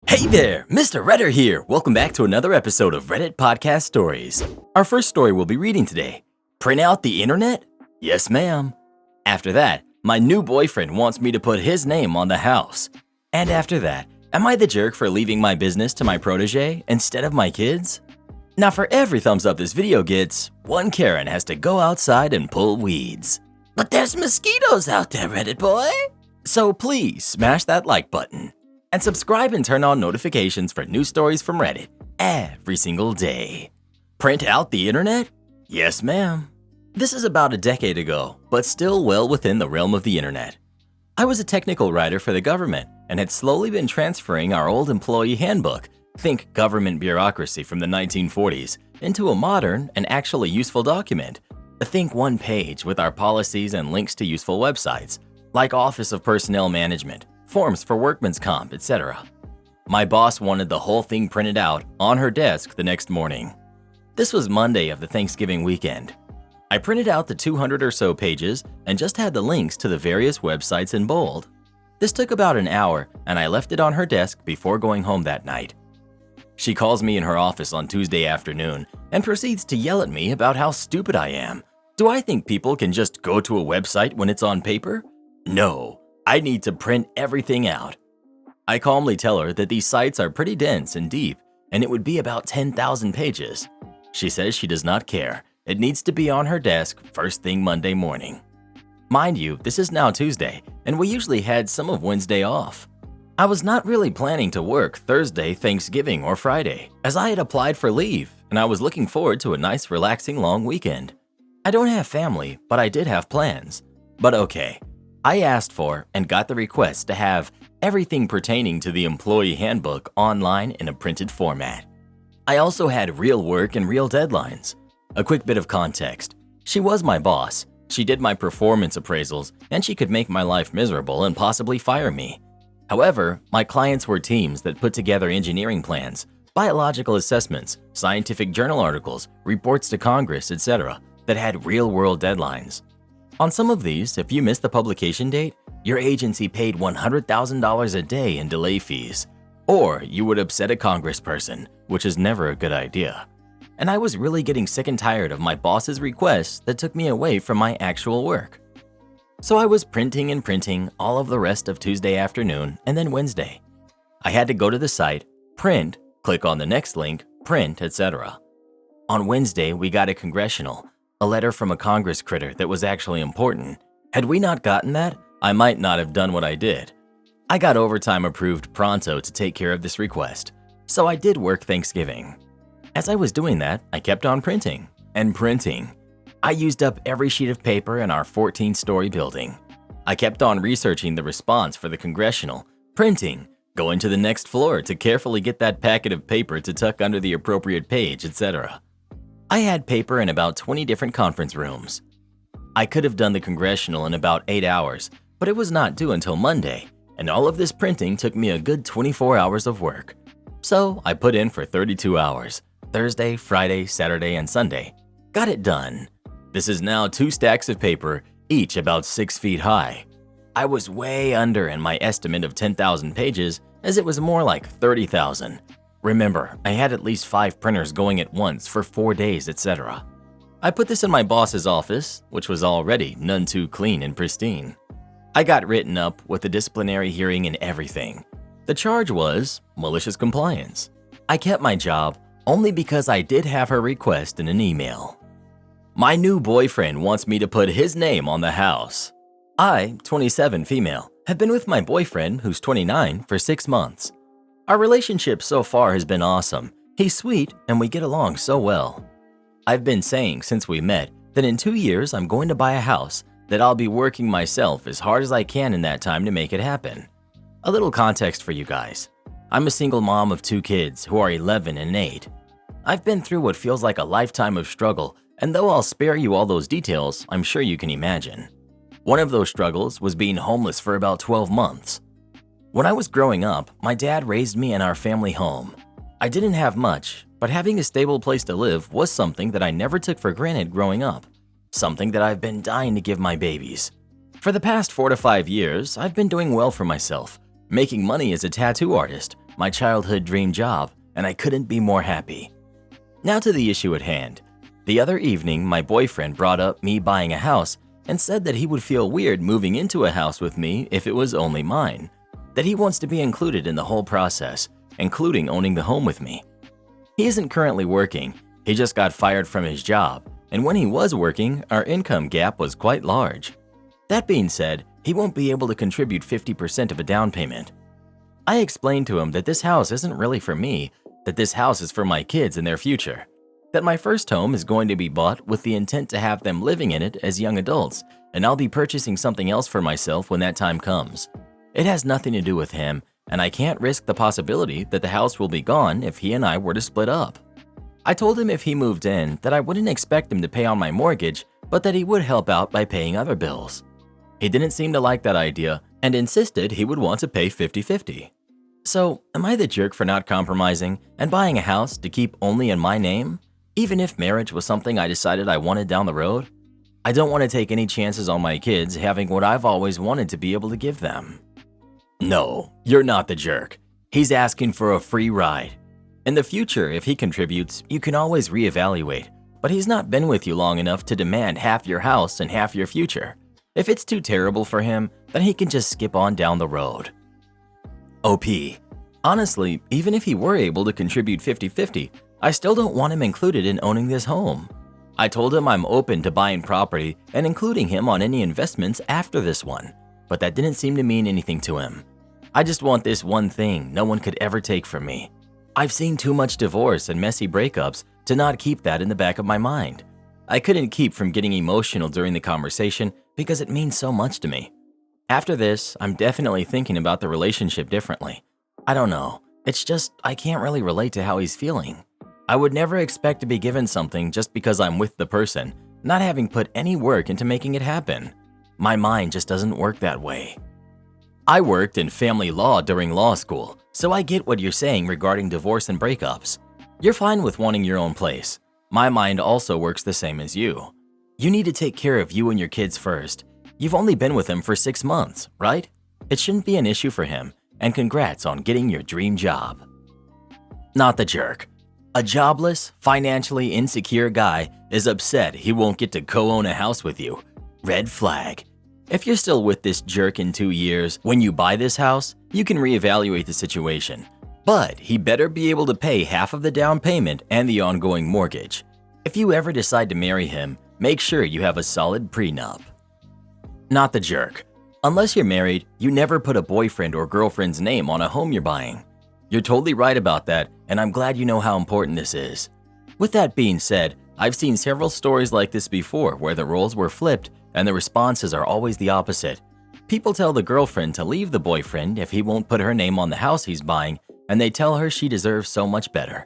Hey there, Mr. Redder here. Welcome back to another episode of Reddit Podcast Stories. Our first story we'll be reading today. Print out the internet? Yes, ma'am. After that, my new boyfriend wants me to put his name on the house. And after that, am I the jerk for leaving my business to my protege instead of my kids? Now for every thumbs up this video gets, one Karen has to go outside and pull weeds. But there's mosquitoes out there, Reddit boy. So please smash that like button. And subscribe and turn on notifications for new stories from Reddit every single day. Print out the internet? Yes, ma'am. This is about a decade ago, but still well within the realm of the internet. I was a technical writer for the government and had slowly been transferring our old employee handbook, think government bureaucracy from the 1940s, into a modern and actually useful document. Think one page with our policies and links to useful websites, like Office of Personnel Management, forms for workman's comp, etc. My boss wanted the whole thing printed out on her desk the next morning. This was Monday of the Thanksgiving weekend. I printed out the 200 or so pages and just had the links to the various websites in bold. This took about an hour and I left it on her desk before going home that night. She calls me in her office on Tuesday afternoon and proceeds to yell at me about how stupid I am. Do I think people can just go to a website when it's on paper? No. I need to print everything out. I calmly tell her that these sites are pretty dense and deep, and it would be about 10,000 pages. She says she does not care. It needs to be on her desk first thing Monday morning. Mind you, this is now Tuesday, and we usually had some of Wednesday off. I was not really planning to work Thursday, Thanksgiving, or Friday, as I had applied for leave, and I was looking forward to a nice, relaxing long weekend. I don't have family, but I did have plans. But okay. I asked for and got the request to have everything pertaining to the employee handbook online in a printed format. I also had real work and real deadlines. A quick bit of context. She was my boss, she did my performance appraisals, and she could make my life miserable and possibly fire me. However, my clients were teams that put together engineering plans, biological assessments, scientific journal articles, reports to Congress, etc. that had real-world deadlines. On some of these, if you missed the publication date, your agency paid $100,000 a day in delay fees. Or you would upset a congressperson, which is never a good idea. And I was really getting sick and tired of my boss's requests that took me away from my actual work. So I was printing and printing all of the rest of Tuesday afternoon and then Wednesday. I had to go to the site, print, click on the next link, print, etc. On Wednesday, we got a congressional, a letter from a Congress critter that was actually important. Had we not gotten that, I might not have done what I did. I got overtime approved pronto to take care of this request, so I did work Thanksgiving. As I was doing that, I kept on printing and printing. I used up every sheet of paper in our 14-story building. I kept on researching the response for the congressional, printing, going to the next floor to carefully get that packet of paper to tuck under the appropriate page, etc. I had paper in about 20 different conference rooms. I could have done the congressional in about 8 hours, but it was not due until Monday, and all of this printing took me a good 24 hours of work. So I put in for 32 hours, Thursday, Friday, Saturday, and Sunday. Got it done. This is now 2 stacks of paper, each about 6 feet high. I was way under in my estimate of 10,000 pages, as it was more like 30,000. Remember, I had at least 5 printers going at once for 4 days, etc. I put this in my boss's office, which was already none too clean and pristine. I got written up with a disciplinary hearing and everything. The charge was malicious compliance. I kept my job only because I did have her request in an email. My new boyfriend wants me to put his name on the house. I, 27 female, have been with my boyfriend, who's 29, for 6 months. Our relationship so far has been awesome. He's sweet and we get along so well. I've been saying since we met that in 2 years I'm going to buy a house, that I'll be working myself as hard as I can in that time to make it happen. A little context for you guys. I'm a single mom of 2 kids who are 11 and 8. I've been through what feels like a lifetime of struggle, and though I'll spare you all those details, I'm sure you can imagine. One of those struggles was being homeless for about 12 months. When I was growing up, my dad raised me in our family home. I didn't have much, but having a stable place to live was something that I never took for granted growing up, something that I've been dying to give my babies. For the past 4 to 5 years, I've been doing well for myself, making money as a tattoo artist, my childhood dream job, and I couldn't be more happy. Now to the issue at hand. The other evening, my boyfriend brought up me buying a house and said that he would feel weird moving into a house with me if it was only mine, that he wants to be included in the whole process, including owning the home with me. He isn't currently working, he just got fired from his job, and when he was working, our income gap was quite large. That being said, he won't be able to contribute 50% of a down payment. I explained to him that this house isn't really for me, that this house is for my kids and their future, that my first home is going to be bought with the intent to have them living in it as young adults, and I'll be purchasing something else for myself when that time comes. It has nothing to do with him, and I can't risk the possibility that the house will be gone if he and I were to split up. I told him if he moved in that I wouldn't expect him to pay on my mortgage, but that he would help out by paying other bills. He didn't seem to like that idea and insisted he would want to pay 50-50. So, am I the jerk for not compromising and buying a house to keep only in my name, even if marriage was something I decided I wanted down the road? I don't want to take any chances on my kids having what I've always wanted to be able to give them. No, you're not the jerk. He's asking for a free ride. In the future, if he contributes, you can always reevaluate, but he's not been with you long enough to demand half your house and half your future. If it's too terrible for him, then he can just skip on down the road. OP. Honestly, even if he were able to contribute 50-50, I still don't want him included in owning this home. I told him I'm open to buying property and including him on any investments after this one, but that didn't seem to mean anything to him. I just want this one thing no one could ever take from me. I've seen too much divorce and messy breakups to not keep that in the back of my mind. I couldn't keep from getting emotional during the conversation because it means so much to me. After this, I'm definitely thinking about the relationship differently. I don't know, it's just I can't really relate to how he's feeling. I would never expect to be given something just because I'm with the person, not having put any work into making it happen. My mind just doesn't work that way. I worked in family law during law school, so I get what you're saying regarding divorce and breakups. You're fine with wanting your own place. My mind also works the same as you. You need to take care of you and your kids first. You've only been with him for 6 months, right? It shouldn't be an issue for him, and congrats on getting your dream job. Not the jerk. A jobless, financially insecure guy is upset he won't get to co-own a house with you. Red flag. If you're still with this jerk in 2 years, when you buy this house, you can reevaluate the situation. But he better be able to pay half of the down payment and the ongoing mortgage. If you ever decide to marry him, make sure you have a solid prenup. Not the jerk. Unless you're married, you never put a boyfriend or girlfriend's name on a home you're buying. You're totally right about that, and I'm glad you know how important this is. With that being said, I've seen several stories like this before where the roles were flipped and the responses are always the opposite. People tell the girlfriend to leave the boyfriend if he won't put her name on the house he's buying, and they tell her she deserves so much better.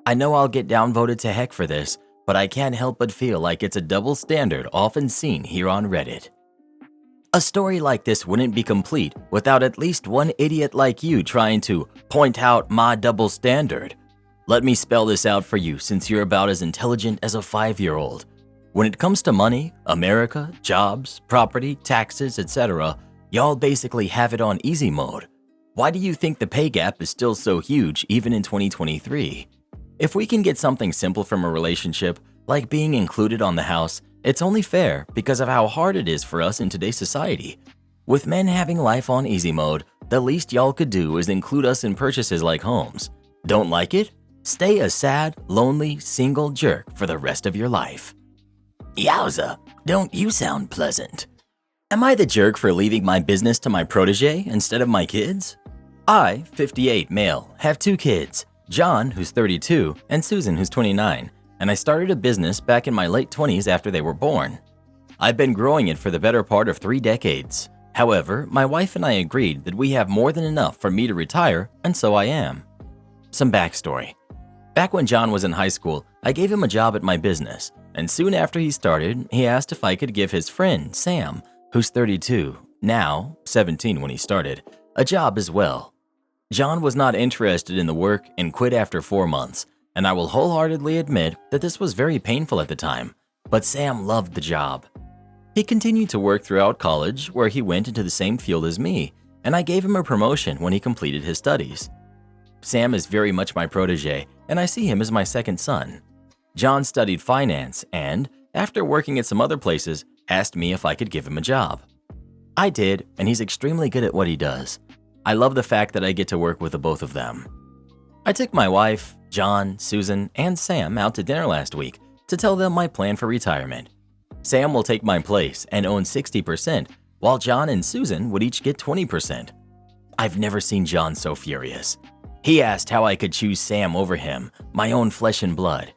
I know I'll get downvoted to heck for this, but I can't help but feel like it's a double standard often seen here on Reddit. A story like this wouldn't be complete without at least one idiot like you trying to point out my double standard. Let me spell this out for you since you're about as intelligent as a 5-year-old. When it comes to money, America, jobs, property, taxes, etc., y'all basically have it on easy mode. Why do you think the pay gap is still so huge even in 2023? If we can get something simple from a relationship, like being included on the house, it's only fair because of how hard it is for us in today's society. With men having life on easy mode, the least y'all could do is include us in purchases like homes. Don't like it? Stay a sad, lonely, single jerk for the rest of your life. Yowza, don't you sound pleasant. Am I the jerk for leaving my business to my protege instead of my kids? I, 58 male, have 2 kids, John, who's 32, and Susan, who's 29, and I started a business back in my late 20s after they were born. I've been growing it for the better part of 3 decades. However, my wife and I agreed that we have more than enough for me to retire, and so I am. Some backstory. Back when John was in high school, I gave him a job at my business, and soon after he started, he asked if I could give his friend, Sam, who's 32, now 17 when he started, a job as well. John was not interested in the work and quit after 4 months, and I will wholeheartedly admit that this was very painful at the time, but Sam loved the job. He continued to work throughout college, where he went into the same field as me, and I gave him a promotion when he completed his studies. Sam is very much my protege, and I see him as my second son. John studied finance and, after working at some other places, asked me if I could give him a job. I did, and he's extremely good at what he does. I love the fact that I get to work with the both of them. I took my wife, John, Susan, and Sam out to dinner last week to tell them my plan for retirement. Sam will take my place and own 60%, while John and Susan would each get 20%. I've never seen John so furious. He asked how I could choose Sam over him, my own flesh and blood.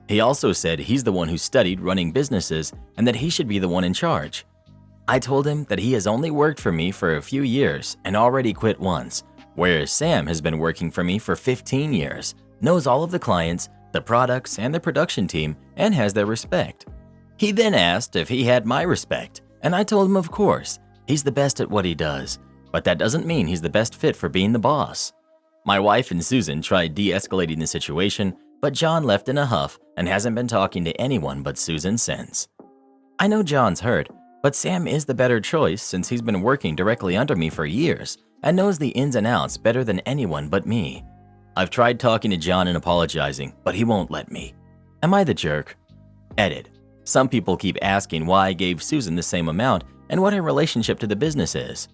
He also said he's the one who studied running businesses and that he should be the one in charge. I told him that he has only worked for me for a few years and already quit once, whereas Sam has been working for me for 15 years, knows all of the clients, the products, and the production team, and has their respect. He then asked if he had my respect, and I told him of course, he's the best at what he does, but that doesn't mean he's the best fit for being the boss. My wife and Susan tried de-escalating the situation, but John left in a huff and hasn't been talking to anyone but Susan since. I know John's hurt, but Sam is the better choice since he's been working directly under me for years and knows the ins and outs better than anyone but me. I've tried talking to John and apologizing, but he won't let me. Am I the jerk? Edit. Some people keep asking why I gave Susan the same amount and what her relationship to the business is.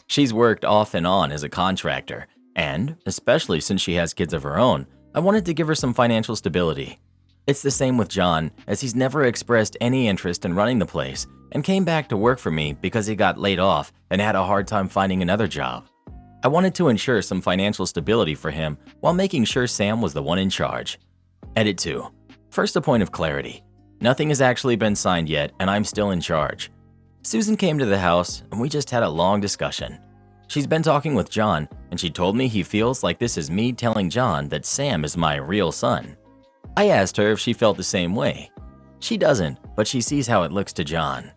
She's worked off and on as a contractor, and, especially since she has kids of her own, I wanted to give her some financial stability. It's the same with John, as he's never expressed any interest in running the place and came back to work for me because he got laid off and had a hard time finding another job. I wanted to ensure some financial stability for him while making sure Sam was the one in charge. Edit 2. First, a point of clarity. Nothing has actually been signed yet, and I'm still in charge. Susan came to the house, and we just had a long discussion. She's been talking with John, and she told me he feels like this is me telling John that Sam is my real son. I asked her if she felt the same way. She doesn't, but she sees how it looks to John.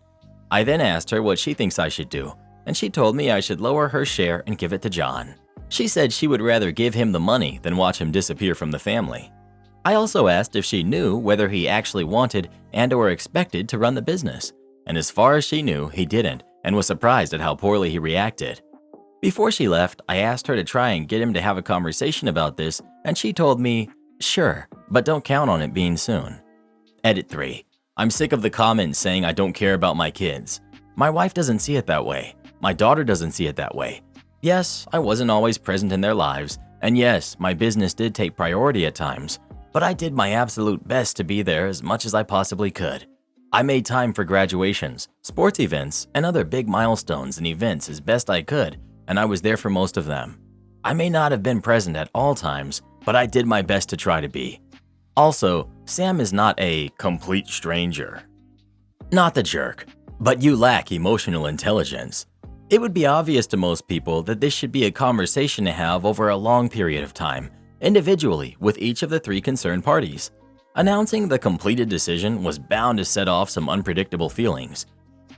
I then asked her what she thinks I should do, and she told me I should lower her share and give it to John. She said she would rather give him the money than watch him disappear from the family. I also asked if she knew whether he actually wanted and/or expected to run the business, and as far as she knew, he didn't, and was surprised at how poorly he reacted. Before she left, I asked her to try and get him to have a conversation about this, and she told me, sure, but don't count on it being soon. Edit 3. I'm sick of the comments saying I don't care about my kids. My wife doesn't see it that way. My daughter doesn't see it that way. Yes, I wasn't always present in their lives, and yes, my business did take priority at times, but I did my absolute best to be there as much as I possibly could. I made time for graduations, sports events, and other big milestones and events as best I could, and I was there for most of them. I may not have been present at all times, but I did my best to try to be. Also, Sam is not a complete stranger. Not the jerk, but you lack emotional intelligence. It would be obvious to most people that this should be a conversation to have over a long period of time, individually with each of the three concerned parties. Announcing the completed decision was bound to set off some unpredictable feelings.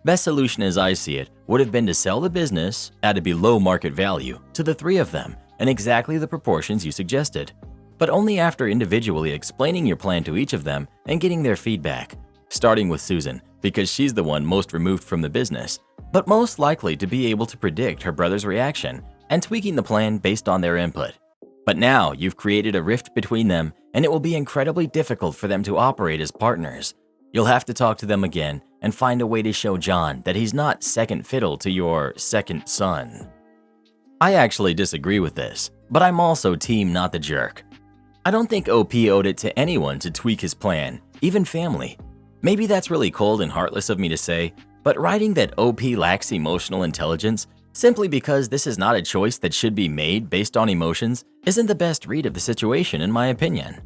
Best solution as I see it would have been to sell the business at a below market value to the three of them in exactly the proportions you suggested, but only after individually explaining your plan to each of them and getting their feedback, starting with Susan because she's the one most removed from the business, but most likely to be able to predict her brother's reaction and tweaking the plan based on their input. But now you've created a rift between them, and it will be incredibly difficult for them to operate as partners. You'll have to talk to them again and find a way to show John that he's not second fiddle to your second son. I actually disagree with this, but I'm also team not the jerk. I don't think OP owed it to anyone to tweak his plan, even family. Maybe that's really cold and heartless of me to say, but writing that OP lacks emotional intelligence simply because this is not a choice that should be made based on emotions isn't the best read of the situation in my opinion.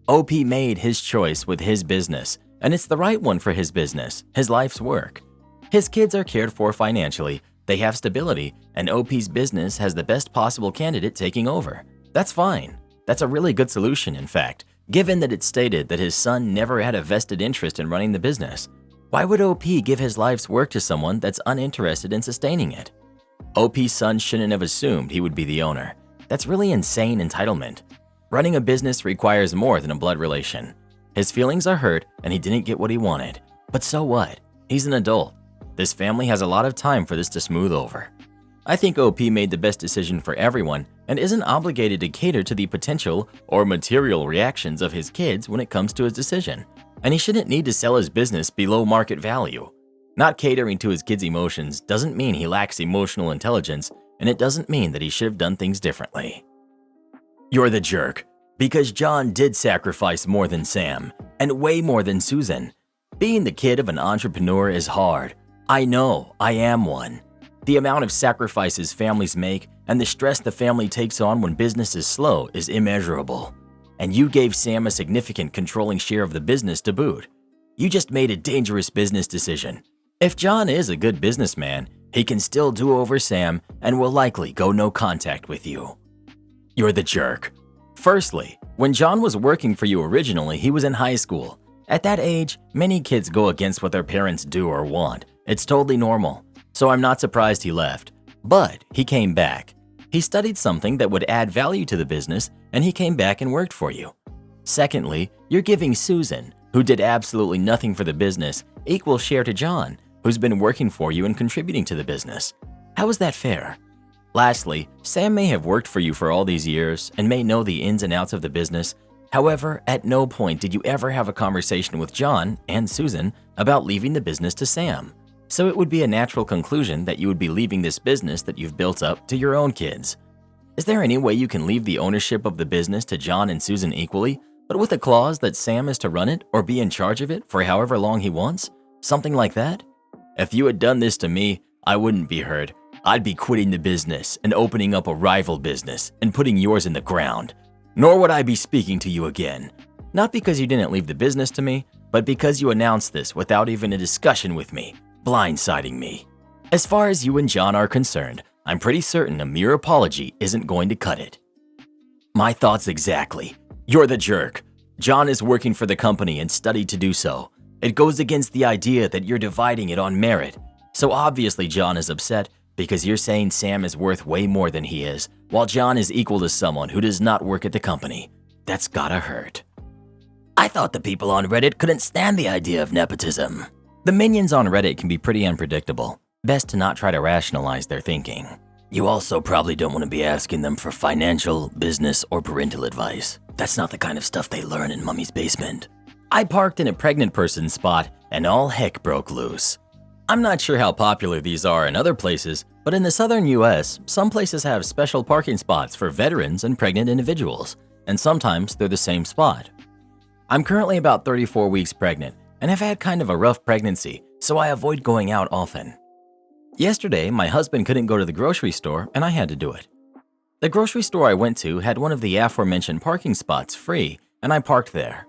OP made his choice with his business, and it's the right one for his business, his life's work. His kids are cared for financially, they have stability, and OP's business has the best possible candidate taking over. That's fine. That's a really good solution, in fact, given that it's stated that his son never had a vested interest in running the business. Why would OP give his life's work to someone that's uninterested in sustaining it? OP's son shouldn't have assumed he would be the owner. That's really insane entitlement. Running a business requires more than a blood relation. His feelings are hurt and he didn't get what he wanted. But so what? He's an adult. This family has a lot of time for this to smooth over. I think OP made the best decision for everyone and isn't obligated to cater to the potential or material reactions of his kids when it comes to his decision, and he shouldn't need to sell his business below market value. Not catering to his kids' emotions doesn't mean he lacks emotional intelligence, and it doesn't mean that he should have done things differently. You're the jerk, because John did sacrifice more than Sam, and way more than Susan. Being the kid of an entrepreneur is hard. I know, I am one. The amount of sacrifices families make and the stress the family takes on when business is slow is immeasurable. And you gave Sam a significant controlling share of the business to boot. You just made a dangerous business decision. If John is a good businessman, he can still do over Sam and will likely go no contact with you. You're the jerk. Firstly, when John was working for you originally, he was in high school. At that age, many kids go against what their parents do or want. It's totally normal. So I'm not surprised he left. But he came back. He studied something that would add value to the business, and he came back and worked for you. Secondly, you're giving Susan, who did absolutely nothing for the business, equal share to John, who's been working for you and contributing to the business. How is that fair? Lastly, Sam may have worked for you for all these years and may know the ins and outs of the business. However, at no point did you ever have a conversation with John and Susan about leaving the business to Sam. So it would be a natural conclusion that you would be leaving this business that you've built up to your own kids. Is there any way you can leave the ownership of the business to John and Susan equally, but with a clause that Sam is to run it or be in charge of it for however long he wants? Something like that? If you had done this to me, I wouldn't be hurt. I'd be quitting the business and opening up a rival business and putting yours in the ground. Nor would I be speaking to you again. Not because you didn't leave the business to me, but because you announced this without even a discussion with me, blindsiding me. As far as you and John are concerned, I'm pretty certain a mere apology isn't going to cut it. My thoughts exactly. You're the jerk. John is working for the company and studied to do so. It goes against the idea that you're dividing it on merit. So obviously John is upset because you're saying Sam is worth way more than he is, while John is equal to someone who does not work at the company. That's gotta hurt. I thought the people on Reddit couldn't stand the idea of nepotism. The minions on Reddit can be pretty unpredictable. Best to not try to rationalize their thinking. You also probably don't want to be asking them for financial, business, or parental advice. That's not the kind of stuff they learn in Mummy's basement. I parked in a pregnant person's spot and all heck broke loose. I'm not sure how popular these are in other places, but in the southern US, some places have special parking spots for veterans and pregnant individuals, and sometimes they're the same spot. I'm currently about 34 weeks pregnant and have had kind of a rough pregnancy, so I avoid going out often. Yesterday, my husband couldn't go to the grocery store and I had to do it. The grocery store I went to had one of the aforementioned parking spots free, and I parked there.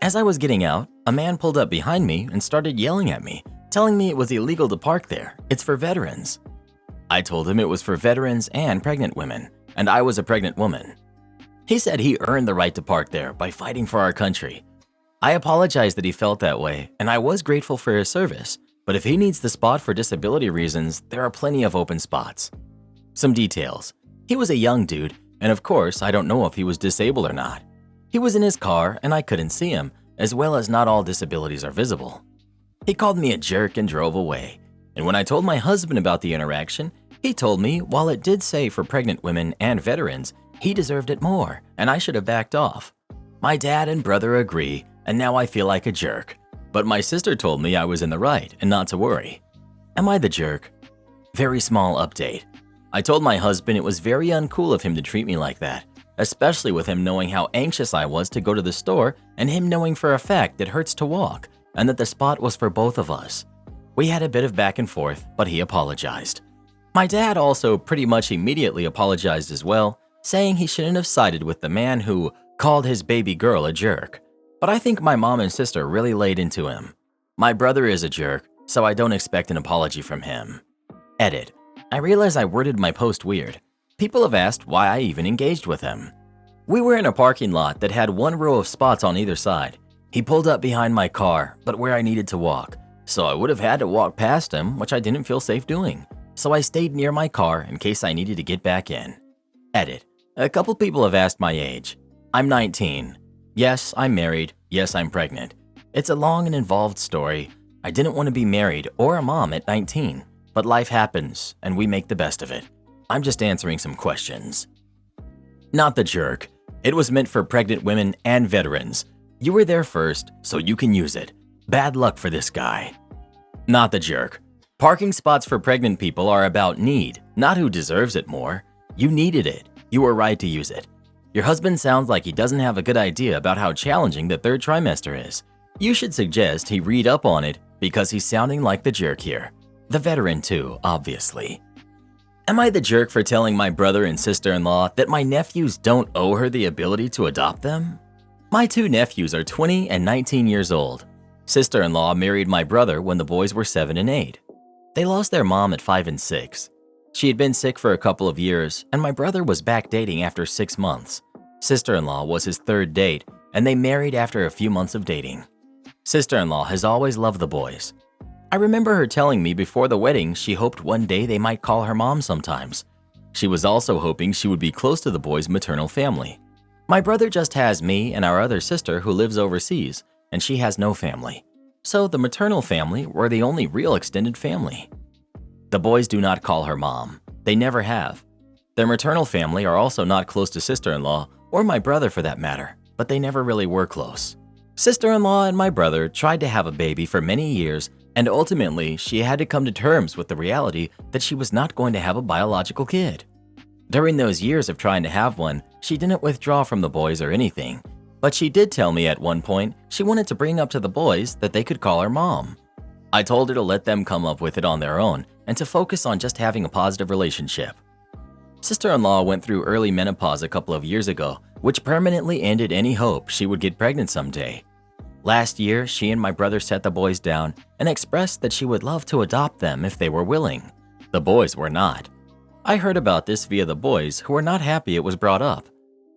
As I was getting out, a man pulled up behind me and started yelling at me, telling me it was illegal to park there. It's for veterans. I told him it was for veterans and pregnant women, and I was a pregnant woman. He said he earned the right to park there by fighting for our country. I apologized that he felt that way, and I was grateful for his service, but if he needs the spot for disability reasons, there are plenty of open spots. Some details. He was a young dude, and of course, I don't know if he was disabled or not. He was in his car and I couldn't see him, as well as not all disabilities are visible. He called me a jerk and drove away, and when I told my husband about the interaction, he told me while it did say for pregnant women and veterans, he deserved it more and I should have backed off. My dad and brother agree, and now I feel like a jerk, but my sister told me I was in the right and not to worry. Am I the jerk? Very small update. I told my husband it was very uncool of him to treat me like that, especially with him knowing how anxious I was to go to the store and him knowing for a fact it hurts to walk and that the spot was for both of us. We had a bit of back and forth, but he apologized. My dad also pretty much immediately apologized as well, saying he shouldn't have sided with the man who called his baby girl a jerk. But I think my mom and sister really laid into him. My brother is a jerk, so I don't expect an apology from him. Edit. I realize I worded my post weird. People have asked why I even engaged with him. We were in a parking lot that had one row of spots on either side. He pulled up behind my car, but where I needed to walk, so I would have had to walk past him, which I didn't feel safe doing. So I stayed near my car in case I needed to get back in. Edit. A couple people have asked my age. I'm 19. Yes, I'm married. Yes, I'm pregnant. It's a long and involved story. I didn't want to be married or a mom at 19, but life happens and we make the best of it. I'm just answering some questions. Not the jerk. It was meant for pregnant women and veterans. You were there first, so you can use it. Bad luck for this guy. Not the jerk. Parking spots for pregnant people are about need, not who deserves it more. You needed it. You were right to use it. Your husband sounds like he doesn't have a good idea about how challenging the third trimester is. You should suggest he read up on it because he's sounding like the jerk here. The veteran too, obviously. Am I the jerk for telling my brother and sister-in-law that my nephews don't owe her the ability to adopt them? My two nephews are 20 and 19 years old. Sister-in-law married my brother when the boys were 7 and 8. They lost their mom at 5 and 6. She had been sick for a couple of years, and my brother was back dating after 6 months. Sister-in-law was his third date, and they married after a few months of dating. Sister-in-law has always loved the boys. I remember her telling me before the wedding she hoped one day they might call her mom sometimes. She was also hoping she would be close to the boys' maternal family. My brother just has me and our other sister who lives overseas, and she has no family. So the maternal family were the only real extended family. The boys do not call her mom. They never have. Their maternal family are also not close to sister-in-law, or my brother for that matter, but they never really were close. Sister-in-law and my brother tried to have a baby for many years, and ultimately she had to come to terms with the reality that she was not going to have a biological kid. During those years of trying to have one, she didn't withdraw from the boys or anything, but she did tell me at one point she wanted to bring up to the boys that they could call her mom. I told her to let them come up with it on their own and to focus on just having a positive relationship. Sister-in-law went through early menopause a couple of years ago, which permanently ended any hope she would get pregnant someday. Last year, she and my brother sat the boys down and expressed that she would love to adopt them if they were willing. The boys were not. I heard about this via the boys, who were not happy it was brought up.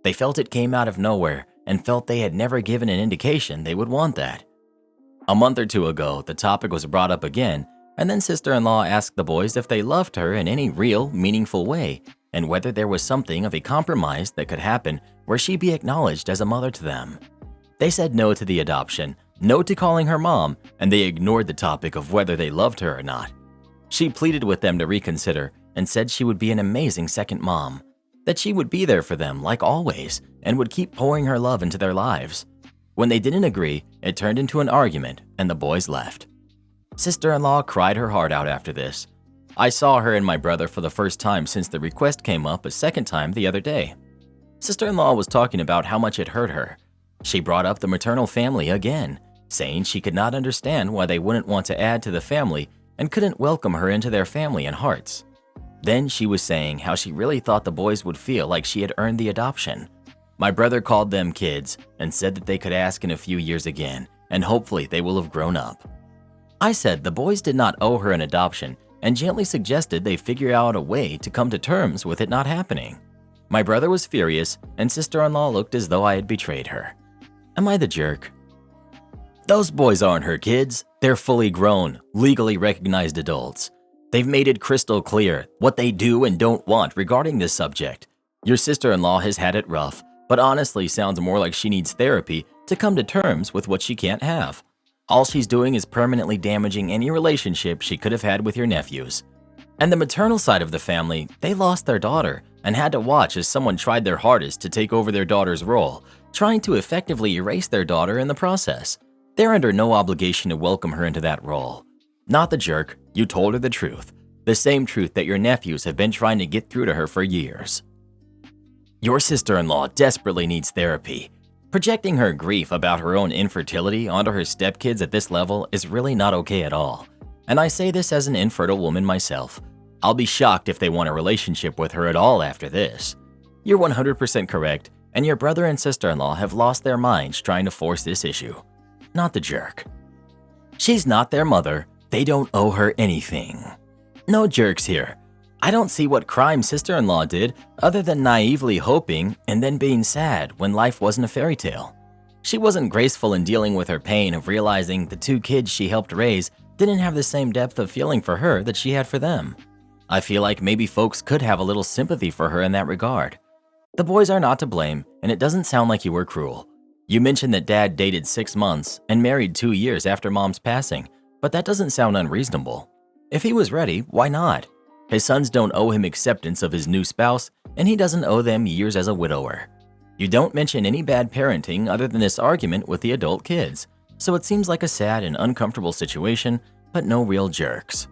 They felt it came out of nowhere and felt they had never given an indication they would want that. A month or two ago, the topic was brought up again, and then sister-in-law asked the boys if they loved her in any real, meaningful way, and whether there was something of a compromise that could happen where she be acknowledged as a mother to them. They said no to the adoption, no to calling her mom, and they ignored the topic of whether they loved her or not. She pleaded with them to reconsider and said she would be an amazing second mom, that she would be there for them like always and would keep pouring her love into their lives. When they didn't agree, it turned into an argument and the boys left. Sister-in-law cried her heart out after this. I saw her and my brother for the first time since the request came up a second time the other day. Sister-in-law was talking about how much it hurt her. She brought up the maternal family again, saying she could not understand why they wouldn't want to add to the family and couldn't welcome her into their family and hearts. Then she was saying how she really thought the boys would feel like she had earned the adoption. My brother called them kids and said that they could ask in a few years again, and hopefully they will have grown up. I said the boys did not owe her an adoption and gently suggested they figure out a way to come to terms with it not happening. My brother was furious, and sister-in-law looked as though I had betrayed her. Am I the jerk? Those boys aren't her kids. They're fully grown, legally recognized adults. They've made it crystal clear what they do and don't want regarding this subject. Your sister-in-law has had it rough, but honestly sounds more like she needs therapy to come to terms with what she can't have. All she's doing is permanently damaging any relationship she could have had with your nephews. And the maternal side of the family, they lost their daughter and had to watch as someone tried their hardest to take over their daughter's role, trying to effectively erase their daughter in the process. They're under no obligation to welcome her into that role. Not the jerk, you told her the truth. The same truth that your nephews have been trying to get through to her for years. Your sister-in-law desperately needs therapy. Projecting her grief about her own infertility onto her stepkids at this level is really not okay at all. And I say this as an infertile woman myself. I'll be shocked if they want a relationship with her at all after this. You're 100% correct, and your brother and sister-in-law have lost their minds trying to force this issue. Not the jerk. She's not their mother. They don't owe her anything. No jerks here. I don't see what crime sister-in-law did other than naively hoping and then being sad when life wasn't a fairy tale. She wasn't graceful in dealing with her pain of realizing the two kids she helped raise didn't have the same depth of feeling for her that she had for them. I feel like maybe folks could have a little sympathy for her in that regard. The boys are not to blame, and it doesn't sound like you were cruel. You mentioned that dad dated 6 months and married 2 years after mom's passing, but that doesn't sound unreasonable. If he was ready, why not? His sons don't owe him acceptance of his new spouse, and he doesn't owe them years as a widower. You don't mention any bad parenting other than this argument with the adult kids, so it seems like a sad and uncomfortable situation, but no real jerks.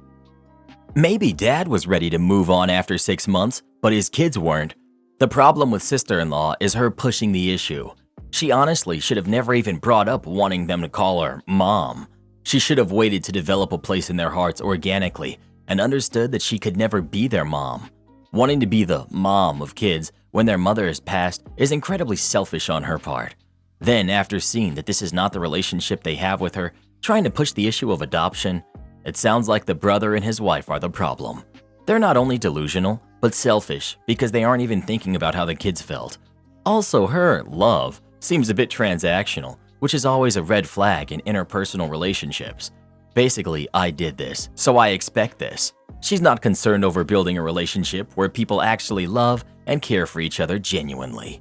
Maybe dad was ready to move on after 6 months, but his kids weren't. The problem with sister-in-law is her pushing the issue. She honestly should have never even brought up wanting them to call her mom. She should have waited to develop a place in their hearts organically and understood that she could never be their mom. Wanting to be the mom of kids when their mother has passed is incredibly selfish on her part. Then, after seeing that this is not the relationship they have with her, trying to push the issue of adoption, it sounds like the brother and his wife are the problem. They're not only delusional, but selfish because they aren't even thinking about how the kids felt. Also, her love seems a bit transactional, which is always a red flag in interpersonal relationships. Basically, I did this, so I expect this. She's not concerned over building a relationship where people actually love and care for each other genuinely.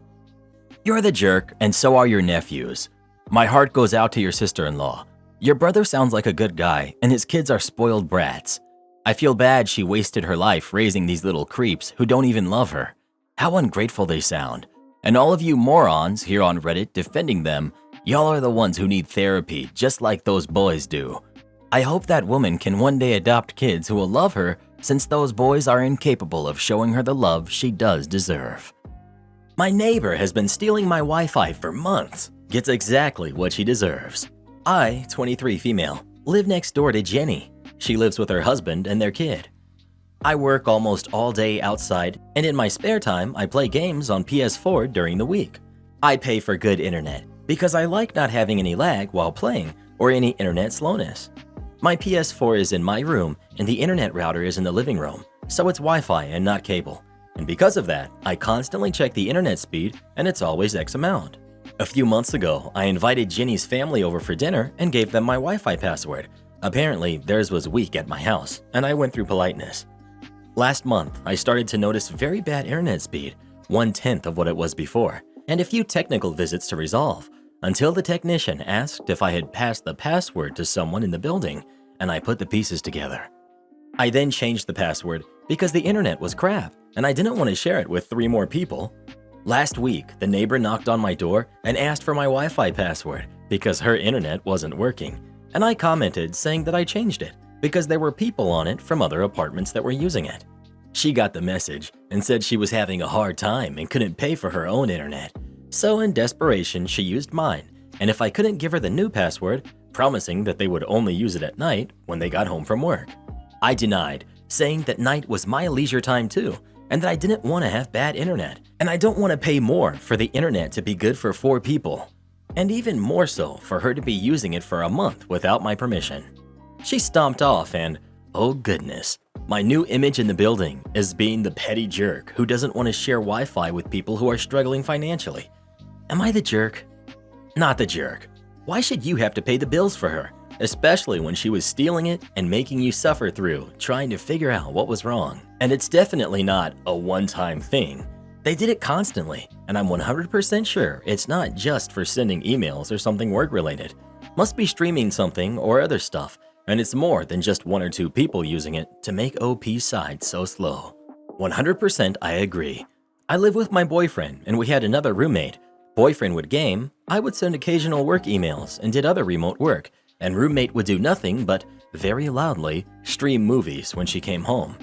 You're the jerk, and so are your nephews. My heart goes out to your sister-in-law. Your brother sounds like a good guy, and his kids are spoiled brats. I feel bad she wasted her life raising these little creeps who don't even love her. How ungrateful they sound. And all of you morons here on Reddit defending them, y'all are the ones who need therapy just like those boys do. I hope that woman can one day adopt kids who will love her since those boys are incapable of showing her the love she does deserve. My neighbor has been stealing my Wi-Fi for months. Gets exactly what she deserves. I, 23 female, live next door to Jenny. She lives with her husband and their kid. I work almost all day outside, and in my spare time, I play games on PS4 during the week. I pay for good internet because I like not having any lag while playing or any internet slowness. My PS4 is in my room and the internet router is in the living room, so it's Wi-Fi and not cable. And because of that, I constantly check the internet speed and it's always X amount. A few months ago, I invited Ginny's family over for dinner and gave them my Wi-Fi password. Apparently, theirs was weak at my house, and I went through politeness. Last month, I started to notice very bad internet speed, 1/10 of what it was before, and a few technical visits to resolve, until the technician asked if I had passed the password to someone in the building, and I put the pieces together. I then changed the password because the internet was crap, and I didn't want to share it with 3 more people. Last week, the neighbor knocked on my door and asked for my Wi-Fi password because her internet wasn't working, and I commented saying that I changed it because there were people on it from other apartments that were using it. She got the message and said she was having a hard time and couldn't pay for her own internet. So in desperation, she used mine, and if I couldn't give her the new password, promising that they would only use it at night when they got home from work. I denied, saying that night was my leisure time too, and that I didn't want to have bad internet, and I don't want to pay more for the internet to be good for 4 people, and even more so for her to be using it for a month without my permission. She stomped off and, oh goodness, my new image in the building is being the petty jerk who doesn't want to share Wi-Fi with people who are struggling financially. Am I the jerk? Not the jerk. Why should you have to pay the bills for her, especially when she was stealing it and making you suffer through trying to figure out what was wrong? And it's definitely not a one-time thing. They did it constantly, and I'm 100% sure it's not just for sending emails or something work-related. Must be streaming something or other stuff, and it's more than just 1 or 2 people using it to make OP's side so slow. 100% I agree. I live with my boyfriend, and we had another roommate. Boyfriend would game, I would send occasional work emails and did other remote work, and roommate would do nothing but, very loudly, stream movies when she came home.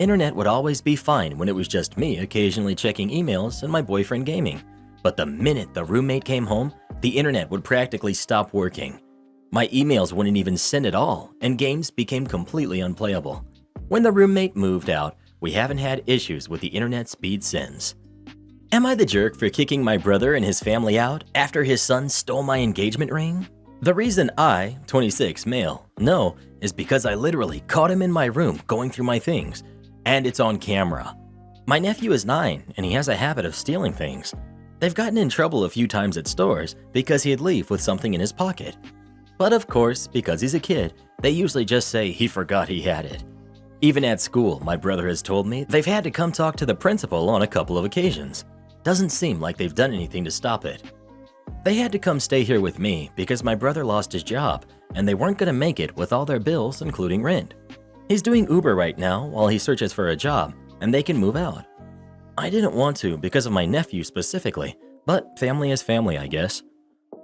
Internet would always be fine when it was just me occasionally checking emails and my boyfriend gaming. But the minute the roommate came home, the internet would practically stop working. My emails wouldn't even send at all, and games became completely unplayable. When the roommate moved out, we haven't had issues with the internet speed since. Am I the jerk for kicking my brother and his family out after his son stole my engagement ring? The reason I, 26 male, know is because I literally caught him in my room going through my things, and it's on camera. My nephew is 9 and he has a habit of stealing things. They've gotten in trouble a few times at stores because he'd leave with something in his pocket. But of course, because he's a kid, they usually just say he forgot he had it. Even at school, my brother has told me they've had to come talk to the principal on a couple of occasions. Doesn't seem like they've done anything to stop it. They had to come stay here with me because my brother lost his job and they weren't going to make it with all their bills, including rent. He's doing Uber right now while he searches for a job, and they can move out. I didn't want to because of my nephew specifically, but family is family, I guess.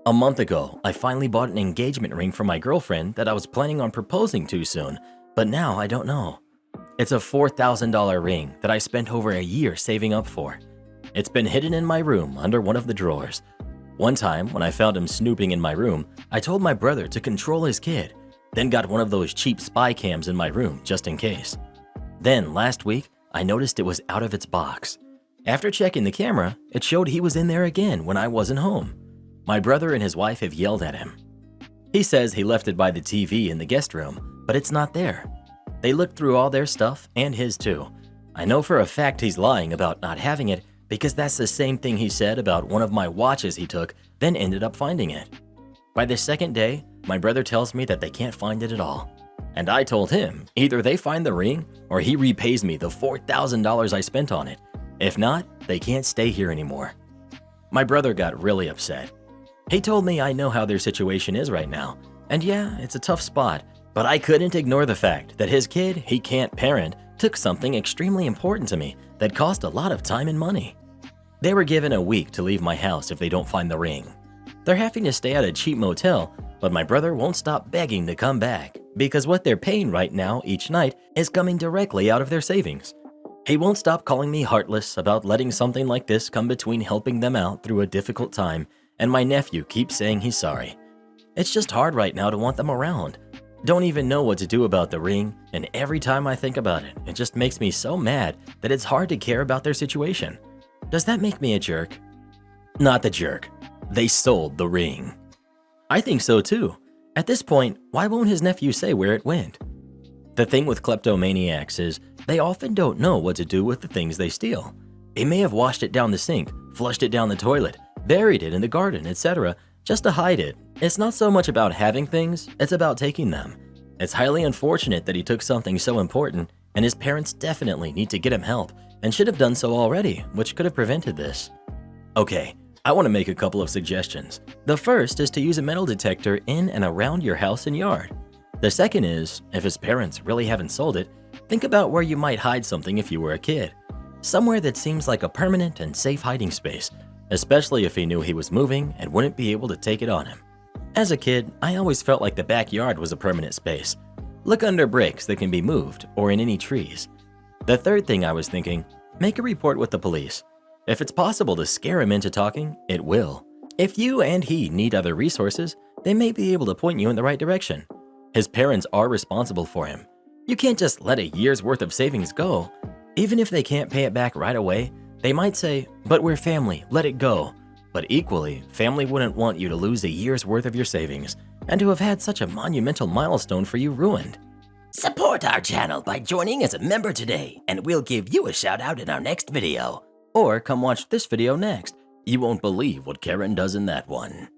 A month ago, I finally bought an engagement ring for my girlfriend that I was planning on proposing to soon, but now I don't know. It's a $4,000 ring that I spent over a year saving up for. It's been hidden in my room under one of the drawers. One time, when I found him snooping in my room, I told my brother to control his kid, then got one of those cheap spy cams in my room just in case. Then, last week, I noticed it was out of its box. After checking the camera, it showed he was in there again when I wasn't home. My brother and his wife have yelled at him. He says he left it by the TV in the guest room, but it's not there. They looked through all their stuff and his too. I know for a fact he's lying about not having it because that's the same thing he said about one of my watches he took, then ended up finding it. By the second day, my brother tells me that they can't find it at all. And I told him either they find the ring or he repays me the $4,000 I spent on it. If not, they can't stay here anymore. My brother got really upset. He told me I know how their situation is right now, and yeah, it's a tough spot, but I couldn't ignore the fact that his kid he can't parent took something extremely important to me that cost a lot of time and money. They were given a week to leave my house if they don't find the ring. They're having to stay at a cheap motel, but my brother won't stop begging to come back because what they're paying right now each night is coming directly out of their savings. He won't stop calling me heartless about letting something like this come between helping them out through a difficult time, and my nephew keeps saying he's sorry. It's just hard right now to want them around. Don't even know what to do about the ring, and every time I think about it, it just makes me so mad that it's hard to care about their situation. Does that make me a jerk? Not the jerk. They sold the ring. I think so too. At this point, why won't his nephew say where it went? The thing with kleptomaniacs is they often don't know what to do with the things they steal. They may have washed it down the sink, flushed it down the toilet, buried it in the garden, etc., just to hide it. It's not so much about having things, it's about taking them. It's highly unfortunate that he took something so important, and his parents definitely need to get him help and should have done so already, which could have prevented this. Okay, I want to make a couple of suggestions. The first is to use a metal detector in and around your house and yard. The second is, if his parents really haven't sold it, think about where you might hide something if you were a kid. Somewhere that seems like a permanent and safe hiding space, especially if he knew he was moving and wouldn't be able to take it on him. As a kid, I always felt like the backyard was a permanent space. Look under bricks that can be moved or in any trees. The third thing I was thinking, make a report with the police. If it's possible to scare him into talking, it will. If you and he need other resources, they may be able to point you in the right direction. His parents are responsible for him. You can't just let a year's worth of savings go. Even if they can't pay it back right away, they might say, but we're family, let it go. But equally, family wouldn't want you to lose a year's worth of your savings and to have had such a monumental milestone for you ruined. Support our channel by joining as a member today, and we'll give you a shout out in our next video. Or come watch this video next. You won't believe what Karen does in that one.